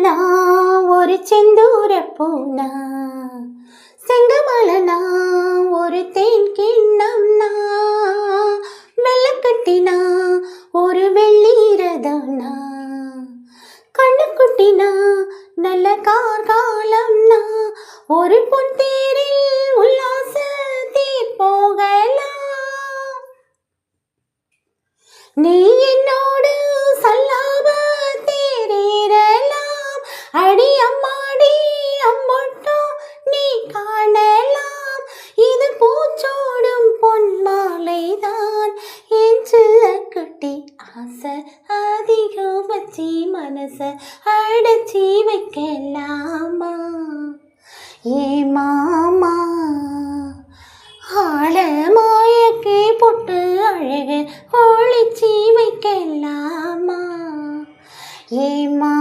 செங்கமலனா ஒரு செந்தூர பூனா, செங்கமலனா ஒரு தேன் கிண்ணம்னா, வெள்ளக்கட்டினா ஒரு வெள்ளீரதம்னா, கண்ணுக்குட்டினா நல்ல கார்காலம்னா, ஒரு பொன் தேரில் உல்லாச தேர் போகலாம். நீ என்னோடு சல்லாப தேரேறலாம், அடி அம்மாடி அம்மொட்டோ நீ காணலாம். இது பூச்சோடும் பொன் மாலைதான், என் செல்லக்குட்டி ஆசை அதிகம் வச்சி மனச அடைச்சி வைக்கலாமா ஏ மாமா. ஆழமாயக்கே பொட்டு அழகு ஒளிச்சி வைக்கலாமா ஏமா.